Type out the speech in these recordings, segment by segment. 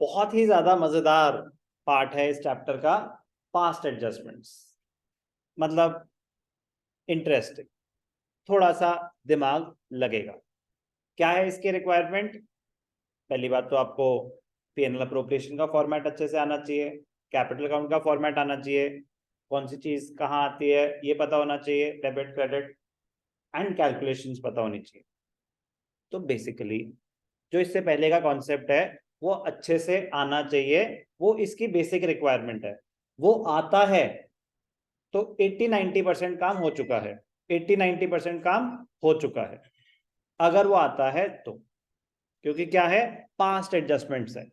बहुत ही ज्यादा मजेदार पार्ट है इस चैप्टर का, पास्ट एडजस्टमेंट्स। मतलब इंटरेस्टिंग, थोड़ा सा दिमाग लगेगा। क्या है इसके रिक्वायरमेंट? पहली बात तो आपको पीएनएल अप्रोप्रिएशन का फॉर्मेट अच्छे से आना चाहिए, कैपिटल अकाउंट का फॉर्मेट आना चाहिए, कौन सी चीज कहाँ आती है ये पता होना चाहिए, डेबिट क्रेडिट एंड कैलकुलेशंस पता होनी चाहिए। तो बेसिकली जो इससे पहले का कॉन्सेप्ट है वो अच्छे से आना चाहिए, वो इसकी बेसिक रिक्वायरमेंट है। वो आता है तो 80-90% काम हो चुका है, 80-90% काम हो चुका है अगर वो आता है तो, क्योंकि क्या है, पास्ट एडजस्टमेंट्स है।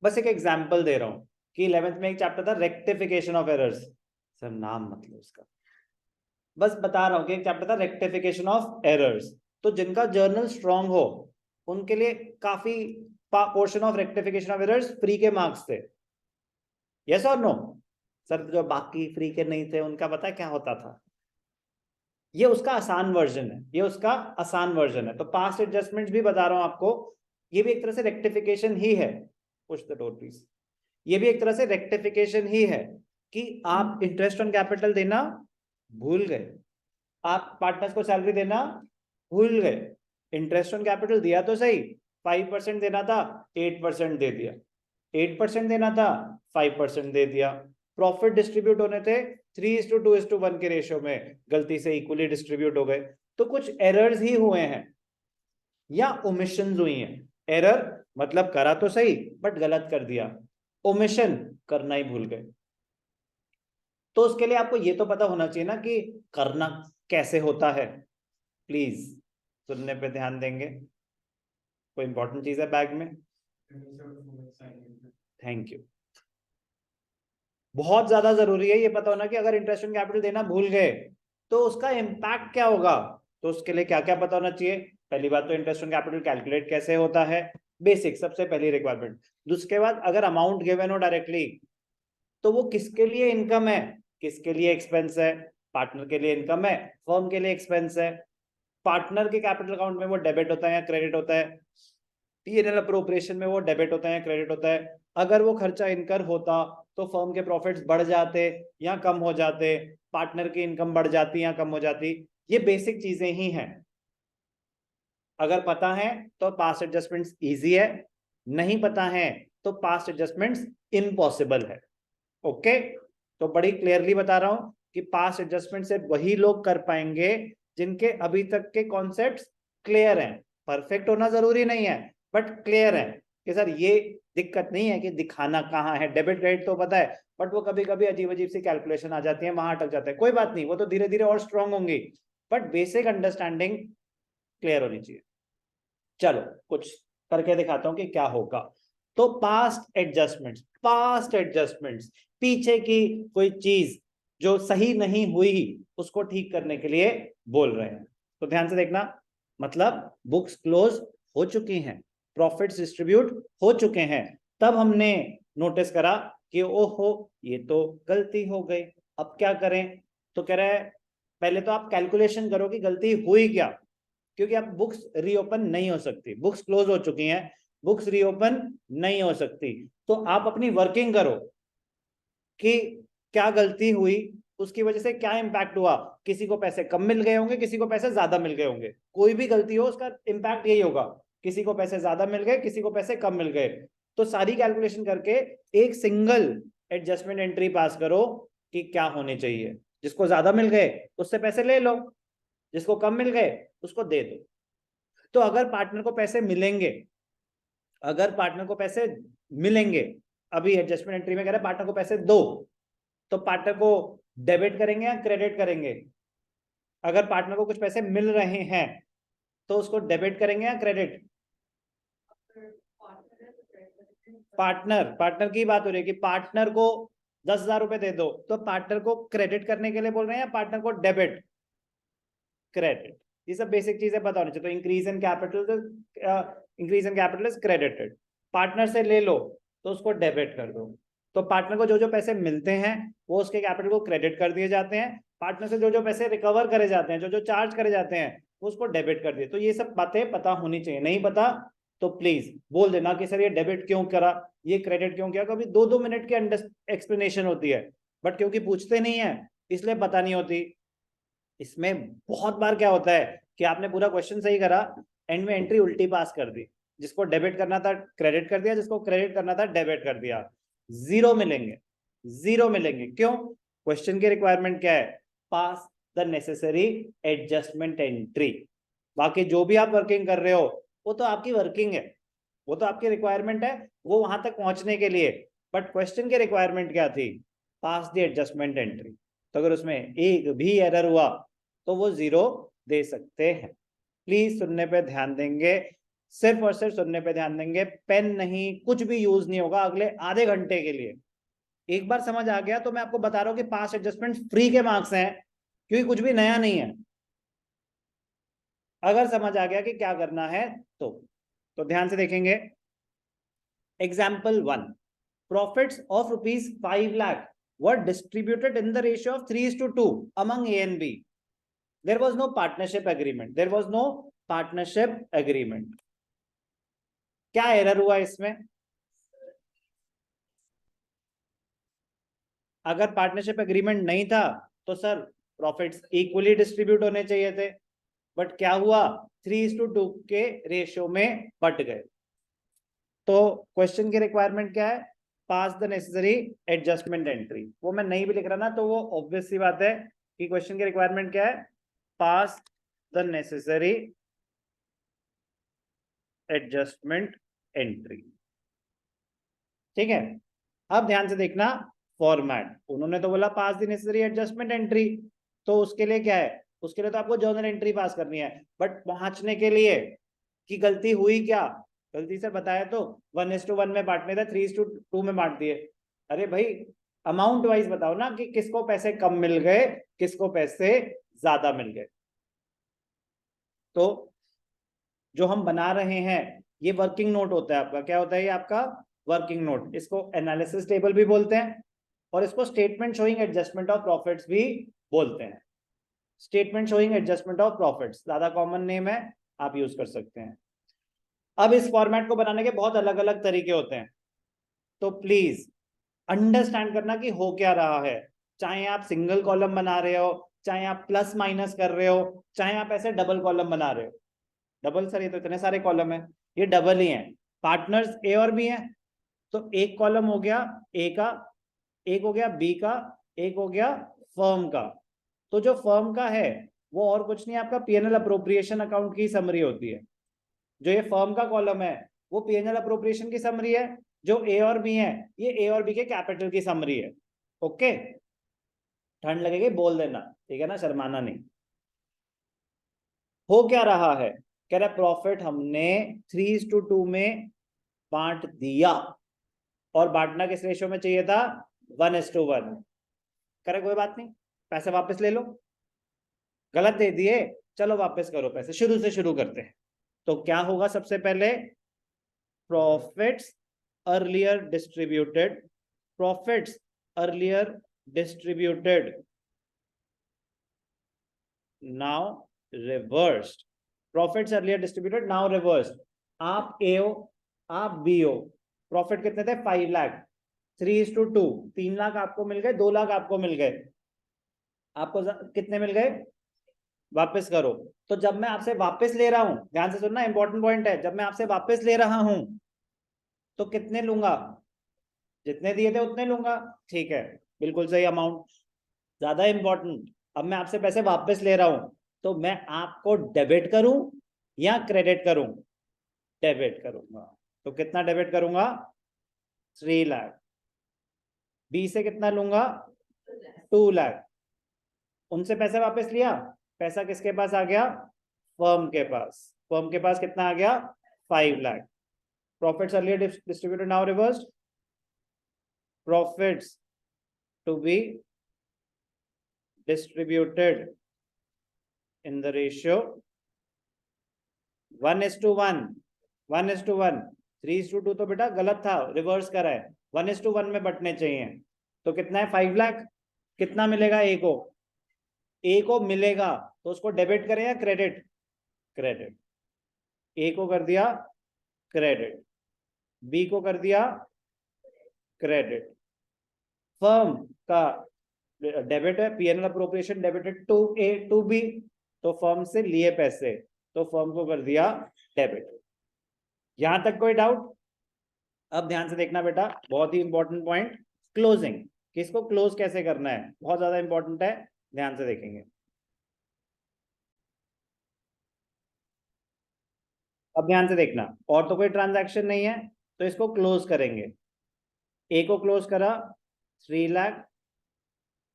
बस एक एग्जांपल दे रहा हूं कि 11th में एक चैप्टर था रेक्टिफिकेशन ऑफ एरर्स। सर नाम मतलब उसका, बस बता रहा हूं कि एक चैप्टर था रेक्टिफिकेशन ऑफ एरर्स। तो जिनका जर्नल स्ट्रांग हो उनके लिए काफी portion of rectification of errors free के मार्क्स थे। यस और नो? सर जो बाकी फ्री के नहीं थे उनका पता है क्या होता था? ये उसका आसान वर्जन है, ये उसका आसान वर्जन है। तो पास्ट एडजस्टमेंट्स भी बता रहा हूं आपको, ये भी एक तरह से रेक्टिफिकेशन ही है। Push the door please. ये भी एक तरह से रेक्टिफिकेशन ही है कि आप इंटरेस्ट ऑन कैपिटल देना भूल गए, आप पार्टनर्स को सैलरी देना भूल गए। इंटरेस्ट ऑन कैपिटल दिया तो सही, 5% देना था 8% दे दिया, 8% देना था 5% दे दिया। प्रॉफिट डिस्ट्रीब्यूट होने थे 3:2:1 के रेशियो में, गलती से इक्वली डिस्ट्रीब्यूट हो गए। तो कुछ एरर्स ही हुए हैं या ओमिशंस हुई हैं। एरर मतलब करा तो सही बट गलत कर दिया, ओमिशन करना ही भूल गए। तो उसके लिए आपको ये तो पता होना चाहिए ना कि करना कैसे होता है। प्लीज सुनने पे ध्यान देंगे, कोई इंपॉर्टेंट चीज है बैग में? Thank you. बहुत ज्यादा जरूरी है ये पता होना कि अगर इंटरेस्ट ऑन कैपिटल देना भूल गए तो उसका इम्पैक्ट क्या होगा। तो उसके लिए क्या क्या पता होना चाहिए? पहली बात तो इंटरेस्ट ऑन कैपिटल कैलकुलेट कैसे होता है, बेसिक सबसे पहली रिक्वायरमेंट। दूसरे बाद अगर अमाउंट गिवन हो डायरेक्टली तो वो किसके लिए इनकम है, किसके लिए एक्सपेंस है? पार्टनर के लिए इनकम है, फर्म के लिए एक्सपेंस है। पार्टनर के कैपिटल अकाउंट में वो डेबिट होता है या क्रेडिट होता है, पीएनएल अप्रोप्रिएशन में वो डेबिट होता है या क्रेडिट होता है। अगर वो खर्चा इनकर होता तो फर्म के प्रॉफिट्स बढ़ जाते या कम हो जाते, पार्टनर की इनकम बढ़ जाती या कम हो जाती। ये बेसिक चीजें ही हैं। अगर पता है तो पास्ट एडजस्टमेंट्स इजी है, नहीं पता है तो पास्ट एडजस्टमेंट्स इम्पॉसिबल है। ओके, तो बड़ी क्लियरली बता रहा हूं कि पास्ट एडजस्टमेंट से वही लोग कर पाएंगे जिनके अभी तक के कॉन्सेप्ट्स क्लियर हैं। परफेक्ट होना जरूरी नहीं है बट क्लियर है कि सर ये दिक्कत नहीं है कि दिखाना कहाँ है। डेबिट क्रेडिट तो पता है बट वो कभी कभी अजीब अजीब सी कैलकुलेशन आ जाती है, वहां अटक जाता है। कोई बात नहीं, वो तो धीरे धीरे और स्ट्रांग होंगी, बट बेसिक अंडरस्टैंडिंग क्लियर होनी चाहिए। चलो कुछ करके दिखाता हूं कि क्या होगा। तो पास्ट एडजस्टमेंट्स पीछे की कोई चीज जो सही नहीं हुई उसको ठीक करने के लिए बोल रहे हैं। तो ध्यान से देखना, मतलब बुक्स क्लोज हो चुकी हैं, प्रॉफिट्स डिस्ट्रीब्यूट हो चुके हैं, तब हमने नोटिस करा कि ओहो ये तो गलती हो गई, अब क्या करें? तो कह रहा है पहले तो आप कैलकुलेशन करो कि गलती हुई क्या, क्योंकि अब बुक्स रीओपन नहीं हो सकती, बुक्स क्लोज हो चुकी हैं, बुक्स रीओपन नहीं हो सकती। तो आप अपनी वर्किंग करो कि क्या गलती हुई, उसकी वजह से क्या इंपैक्ट हुआ। किसी को पैसे कम मिल गए होंगे, किसी को पैसे ज्यादा मिल गए होंगे, कोई भी गलती हो उसका इंपैक्ट यही होगा, किसी को पैसे ज्यादा मिल गए, किसी को पैसे कम मिल गए। तो सारी कैलकुलेशन करके एक सिंगल एडजस्टमेंट एंट्री पास करो कि क्या होने चाहिए। जिसको ज्यादा मिल गए उससे पैसे ले लो, जिसको कम मिल गए उसको दे दो। तो अगर पार्टनर को पैसे मिलेंगे, अगर पार्टनर को पैसे मिलेंगे, अभी एडजस्टमेंट एंट्री में कह रहे हैं पार्टनर को पैसे दो, तो पार्टनर को डेबिट करेंगे या क्रेडिट करेंगे? अगर पार्टनर को कुछ पैसे मिल रहे हैं तो उसको डेबिट करेंगे या क्रेडिट? पार्टनर की बात हो रही है कि पार्टनर को 10,000 रुपए दे दो, तो पार्टनर को क्रेडिट करने के लिए बोल रहे हैं या पार्टनर को डेबिट? क्रेडिट। ये सब बेसिक चीजें पता होनी चाहिए। तो increase in capital is credited. Partner से ले लो तो उसको डेबिट कर दो। तो पार्टनर को जो जो पैसे मिलते हैं वो उसके कैपिटल को क्रेडिट कर दिए जाते हैं, पार्टनर से जो जो पैसे रिकवर करे जाते हैं, जो जो चार्ज करे जाते हैं वो उसको डेबिट कर दिए। तो ये सब बातें पता होनी चाहिए, नहीं पता तो प्लीज बोल देना कि सर ये डेबिट क्यों करा, ये क्रेडिट क्यों किया। कभी 2-2 मिनट की एक्सप्लेनेशन होती है, बट क्योंकि पूछते नहीं है इसलिए पता नहीं होती। इसमें बहुत बार क्या होता है कि आपने पूरा क्वेश्चन सही करा, एंड में एंट्री उल्टी पास कर दी, जिसको डेबिट करना था क्रेडिट कर दिया, जिसको क्रेडिट करना था डेबिट कर दिया। जीरो मिलेंगे, जीरो मिलेंगे। क्यों? क्वेश्चन की रिक्वायरमेंट क्या है? पास द नेसेसरी एडजस्टमेंट एंट्री। बाकी जो भी आप वर्किंग कर रहे हो वो तो आपकी वर्किंग है, वो तो आपकी रिक्वायरमेंट है, वो वहां तक पहुंचने के लिए। बट क्वेश्चन की रिक्वायरमेंट क्या थी? पास द एडजस्टमेंट एंट्री। तो अगर उसमें एक भी एरर हुआ तो वो जीरो दे सकते हैं। प्लीज सुनने पे ध्यान देंगे, सिर्फ और सिर्फ सुनने पे ध्यान देंगे। पेन नहीं, कुछ भी यूज नहीं होगा अगले आधे घंटे के लिए। एक बार समझ आ गया तो मैं आपको बता रहा हूं कि पास एडजस्टमेंट फ्री के मार्क्स हैं, क्योंकि कुछ भी नया नहीं है। अगर समझ आ गया कि क्या करना है तो ध्यान से देखेंगे। Example 1, profits of rupees 5 lakh were distributed in the ratio of 3:2 among A and B. There was no partnership agreement. There was no partnership agreement. क्या एरर हुआ इसमें? अगर पार्टनरशिप एग्रीमेंट नहीं था तो सर प्रॉफिट्स इक्वली डिस्ट्रीब्यूट होने चाहिए थे, बट क्या हुआ? 3:2 के रेशियो में बट गए। तो क्वेश्चन की रिक्वायरमेंट क्या है? पास द नेसेसरी एडजस्टमेंट एंट्री। वो मैं नहीं भी लिख रहा ना तो वो ऑब्वियस सी बात है कि क्वेश्चन की रिक्वायरमेंट क्या है? पास द नेसेसरी एडजस्टमेंट एंट्री। ठीक है, अब ध्यान से देखना फॉर्मेट। उन्होंने तो बोला पास द नेसेसरी एडजस्टमेंट एंट्री, तो उसके लिए क्या है? उसके लिए तो आपको जर्नल एंट्री पास करनी है, बट पहुंचने के लिए कि गलती हुई क्या? गलती से बताया तो 1:1 में बांटने थे, 3:2 में बांट दिए। अरे भाई अमाउंट वाइज बताओ ना कि किसको पैसे कम मिल गए, किसको पैसे ज्यादा मिल गए। तो जो हम बना रहे हैं ये वर्किंग नोट होता है आपका। क्या होता है ये आपका? Working note. इसको एनालिसिस टेबल भी बोलते हैं और इसको statement showing adjustment of profits भी बोलते हैं। Statement showing adjustment of profits ज्यादा कॉमन नेम है, आप यूज कर सकते हैं। अब इस फॉर्मेट को बनाने के बहुत अलग अलग तरीके होते हैं, तो प्लीज अंडरस्टैंड करना कि हो क्या रहा है। चाहे आप सिंगल कॉलम बना रहे हो, चाहे आप प्लस माइनस कर रहे हो, चाहे आप ऐसे डबल कॉलम बना रहे हो। डबल सर ये तो इतने सारे कॉलम है, ये डबल ही है। पार्टनर्स ए और बी हैं, तो एक कॉलम हो गया ए का, एक हो गया बी का, एक हो गया फर्म का। तो जो फर्म का है वो और कुछ नहीं, आपका पीएनएल अप्रोप्रिएशन अकाउंट की समरी होती है। जो ये फर्म का कॉलम है वो पीएनएल अप्रोप्रिएशन की समरी है। जो ए और बी है ये ए और बी के कैपिटल की समरी है। ओके, ठंड लगेगी बोल देना, ठीक है ना, शर्माना नहीं। हो क्या रहा है? कह रहा प्रॉफिट हमने 3:2 में बांट दिया, और बांटना किस रेशियो में चाहिए था? 1:1। कह रहा कोई बात नहीं, पैसे वापस ले लो। गलत दे दिए, चलो वापस करो पैसे, शुरू से शुरू करते हैं। तो क्या होगा? सबसे पहले profits earlier distributed, profits earlier distributed now reversed. Profits earlier distributed now reversed. आप ए हो, आप बी हो। प्रॉफिट कितने थे? 5 लाख। 3:2, 3 लाख आपको मिल गए, 2 लाख आपको मिल गए। आपको कितने मिल गए? वापस करो। तो जब मैं आपसे वापस ले रहा हूं, ध्यान से सुनना, इंपॉर्टेंट पॉइंट है, जब मैं आपसे वापस ले रहा हूं तो कितने लूंगा? जितने दिए थे उतने लूंगा। ठीक है, बिल्कुल सही अमाउंट। ज्यादा इंपॉर्टेंट, अब मैं आपसे पैसे वापस ले रहा हूं तो मैं आपको डेबिट करूं या क्रेडिट करूं? डेबिट करूंगा। तो कितना डेबिट करूंगा? 3 लाख। बी से कितना लूंगा? 2 लाख। उनसे पैसे वापस लिया, पैसा किसके पास आ गया? फर्म के पास। फर्म के पास कितना आ गया? 5 lakh. Profits earlier distributed now reversed. Profits to be distributed in the ratio 1:1। 1:1। 3:2 तो बेटा गलत था, रिवर्स करा है, 1:1 में बटने चाहिए। तो कितना है? 5 लाख। कितना मिलेगा ए को? ए को मिलेगा तो उसको डेबिट करें या क्रेडिट? क्रेडिट। ए को कर दिया क्रेडिट, बी को कर दिया क्रेडिट। फर्म का डेबिट है, PNL appropriation debited to A to B, तो फर्म से लिए पैसे, तो फर्म को कर दिया डेबिट। यहां तक कोई डाउट? अब ध्यान से देखना बेटा, बहुत ही इंपॉर्टेंट पॉइंट, क्लोजिंग। किसको क्लोज कैसे करना है, बहुत ज्यादा इंपॉर्टेंट है, ध्यान से देखेंगे। अब ध्यान से देखना, और तो कोई ट्रांजैक्शन नहीं है, तो इसको क्लोज करेंगे। ए को क्लोज करा 3 लाख,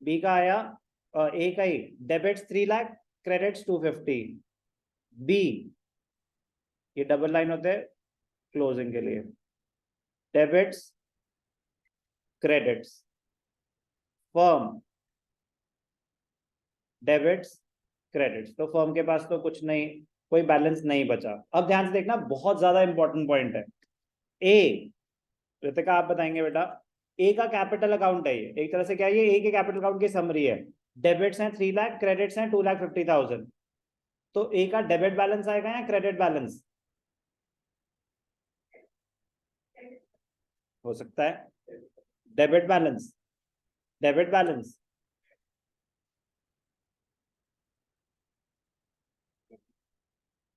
बी का आया ए का ही डेबिट्स 3 लाख, क्रेडिट्स 250, बी, ये डबल लाइन होते हैं क्लोजिंग के लिए, debits credits, firm debits credits, तो फर्म के पास तो कुछ नहीं, कोई बैलेंस नहीं बचा। अब ध्यान से देखना, बहुत ज्यादा इंपॉर्टेंट पॉइंट है। ए, रितिका आप बताएंगे बेटा, ए का कैपिटल अकाउंट है, ये एक तरह से क्या है, ये ए के कैपिटल अकाउंट की समरी है। डेबिट्स हैं 3 लाख, क्रेडिट्स हैं 2,50,000, तो ए का डेबिट बैलेंस आएगा या क्रेडिट बैलेंस? हो सकता है डेबिट बैलेंस, डेबिट बैलेंस।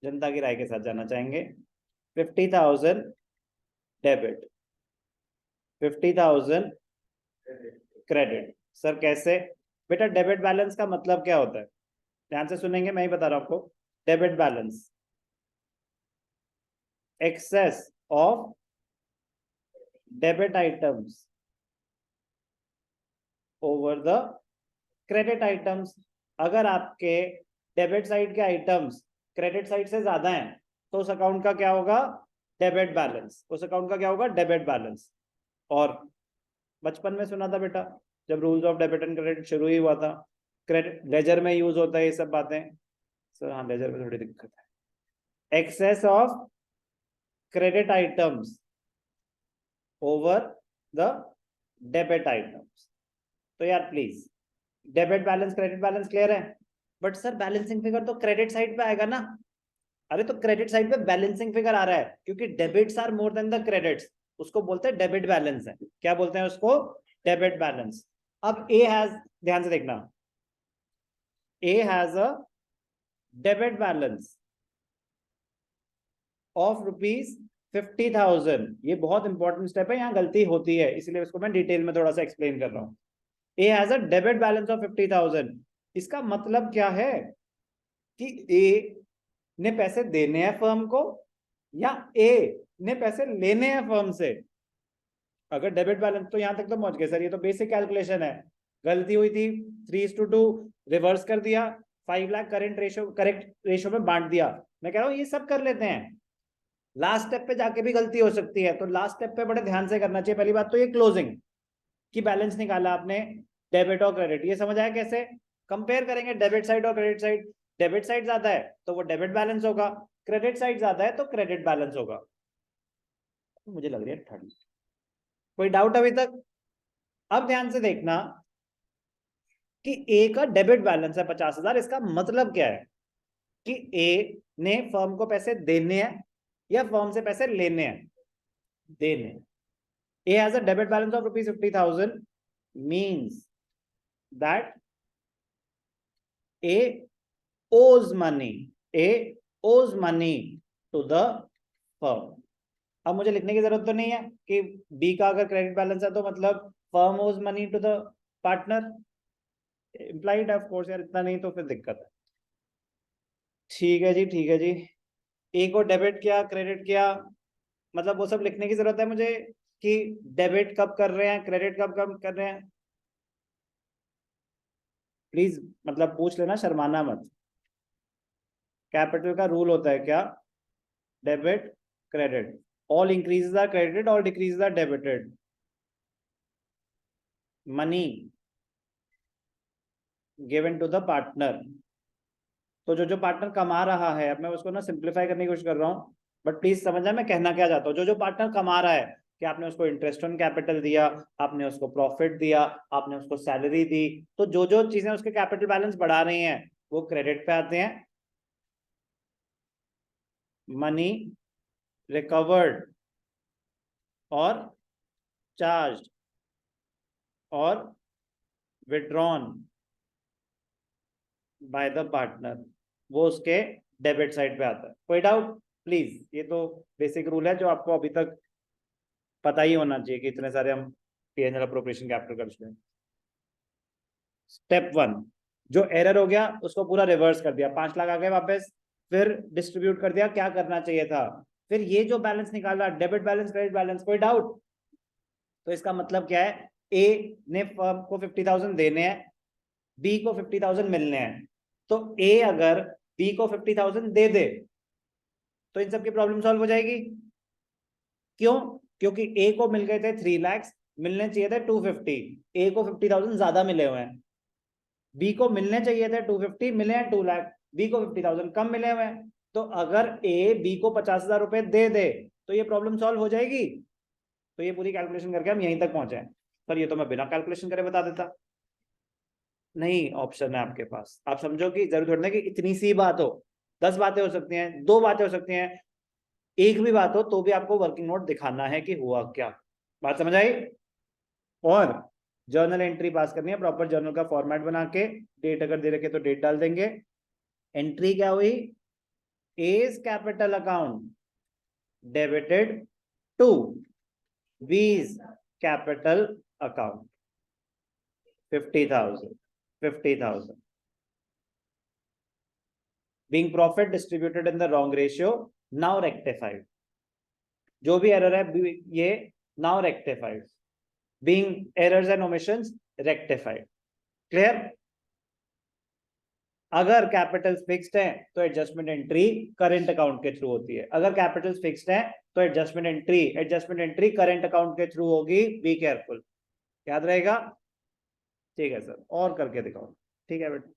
जनता की राय के साथ जाना चाहेंगे। 50,000 डेबिट, 50,000 क्रेडिट। सर कैसे? बेटा डेबिट बैलेंस का मतलब क्या होता है, ध्यान से सुनेंगे, मैं ही बता रहा हूं आपको। Debit balance, excess of debit items over the credit items. अगर आपके डेबिट साइड के आइटम्स क्रेडिट साइड से ज्यादा हैं, तो उस अकाउंट का क्या होगा? Debit balance. उस अकाउंट का क्या होगा? Debit balance. और बचपन में सुना था बेटा, जब rules of debit and credit शुरू ही हुआ था, क्रेडिट लेजर में यूज होता है ये सब बातें। सर हाँ, लेजर में थोड़ी दिक्कत है। Excess of credit items over the debit items. तो यार please, debit balance credit balance clear है? बट सर बैलेंसिंग फिगर तो क्रेडिट साइड पे आएगा ना। अरे तो क्रेडिट साइड पे बैलेंसिंग फिगर आ रहा है, क्योंकि debits are more than the credits, उसको बोलते हैं डेबिट बैलेंस है। क्या बोलते हैं उसको? Debit balance. अब ए हैज, ध्यान से देखना, A has a debit balance of ₹50,000। ये बहुत इंपॉर्टेंट स्टेप है, यहाँ गलती होती है, इसलिए इसको मैं डिटेल में थोड़ा सा एक्सप्लेन कर रहा हूँ। A has a debit balance of 50,000, इसका मतलब क्या है कि ए ने पैसे देने हैं फर्म को, या ए ने पैसे लेने हैं फर्म से। अगर डेबिट बैलेंस, तो यहां तक तो पहुंच गए सर, ये तो बेसिक कैलकुलेशन है। गलती हुई थी, 3:2 रिवर्स कर दिया, 5 lakh current ratio, correct ratio में बांट दिया। मैं कह रहा हूं ये सब कर लेते हैं, लास्ट स्टेप पे जाके भी गलती हो सकती है, तो लास्ट स्टेप पे बड़े ध्यान से करना चाहिए। पहली बात तो ये क्लोजिंग की बैलेंस निकाला आपने, डेबिट और क्रेडिट, ये समझ आया कैसे? कंपेयर करेंगे डेबिट साइड और क्रेडिट साइड, डेबिट साइड ज्यादा है तो वो डेबिट बैलेंस होगा, क्रेडिट साइड ज्यादा है तो क्रेडिट बैलेंस होगा। मुझे लग रही है ठंड। कोई डाउट अभी तक? अब ध्यान से देखना कि ए का डेबिट बैलेंस है 50,000, इसका मतलब क्या है कि ए ने फर्म को पैसे देने हैं या फर्म से पैसे लेने हैं? देने। A has a debit balance of ₹50,000 means that A owes money, A owes money to the firm। अब मुझे लिखने की जरूरत तो नहीं है कि बी का अगर क्रेडिट बैलेंस है तो मतलब firm owes money to the partner, implied of course यार, इतना नहीं तो फिर दिक्कत है। ठीक है जी, ठीक है जी। ए को डेबिट किया, क्रेडिट किया, मतलब वो सब लिखने की जरूरत है मुझे कि डेबिट कब कर रहे हैं, क्रेडिट कब कब कर रहे हैं? प्लीज मतलब पूछ लेना, शर्माना मत। कैपिटल का रूल होता है क्या? Debit credit, all increases are credited, all decreases are debited. Money given to the partner, तो जो जो पार्टनर कमा रहा है, अब मैं उसको ना सिंप्लीफाई करने की कोशिश कर रहा हूँ, बट प्लीज समझना मैं कहना क्या चाहता हूँ। जो जो पार्टनर कमा रहा है, कि आपने उसको इंटरेस्ट ऑन कैपिटल दिया, आपने उसको प्रॉफिट दिया, आपने उसको सैलरी दी, तो जो जो चीजें उसके कैपिटल बैलेंस बढ़ा रही हैं वो क्रेडिट पे आते हैं। मनी रिकवर्ड और चार्ज और विड्रॉन बाय द पार्टनर, वो उसके डेबिट साइड पे आता है। कोई डाउट प्लीज? ये तो बेसिक रूल है जो आपको अभी तक पता ही होना चाहिए कि इतने सारे हम P&L अप्रोप्रिएशन कैपिटल कर चुके हैं। स्टेप 1, जो एरर हो गया उसको पूरा रिवर्स कर दिया, 5 लाख आ गए वापस, फिर डिस्ट्रीब्यूट कर दिया। क्या करना चाहिए था? फिर ये जो बैलेंस निकाला, डेबिट बैलेंस क्रेडिट बैलेंस, कोई डाउट? तो इसका मतलब क्या है, ए ने फर्म को 50,000 देने हैं, बी को 50,000 मिलने हैं। तो ए अगर बी को 50,000 दे दे तो इन सब की प्रॉब्लम सॉल्व हो जाएगी। क्यों? क्योंकि ए को मिल गए थे 3 लाख, मिलने चाहिए थे 250, ए को 50,000 ज्यादा मिले हुए हैं। बी को मिलने चाहिए थे 250, मिले हैं 2 लाख, बी को 50,000 कम मिले हुए हैं। तो अगर ए बी को 50,000 रुपए दे दे तो ये प्रॉब्लम सॉल्व हो जाएगी। तो ये पूरी कैलकुलेशन करके हम यहीं तक पहुंचे हैं। सर ये तो मैं बिना कैलकुलेशन करे बता देता। नहीं, ऑप्शन है आपके पास। आप समझो कि जरूर थोड़ी ना कि इतनी सी बात हो, 10 बातें हो सकती हैं, 2 बातें हो सकती हैं, एक भी बात हो तो भी आपको वर्किंग नोट दिखाना है कि हुआ क्या। बात समझ आई? और जर्नल एंट्री पास करनी है, प्रॉपर जर्नल का फॉर्मेट बना के, डेट अगर दे रखे तो डेट डाल देंगे। एंट्री क्या हुई? As capital account debited to B's capital account 50,000 being profit distributed in the wrong ratio, now rectified. जो भी एरर है ये now rectified, being errors and omissions rectified. Clear? अगर कैपिटल फिक्स्ड है तो एडजस्टमेंट एंट्री करंट अकाउंट के through होती है। अगर कैपिटल फिक्स्ड है तो एडजस्टमेंट एंट्री करंट अकाउंट के थ्रू होगी। बी केयरफुल, याद रहेगा? ठीक है सर, और करके दिखाओ। ठीक है बेटा।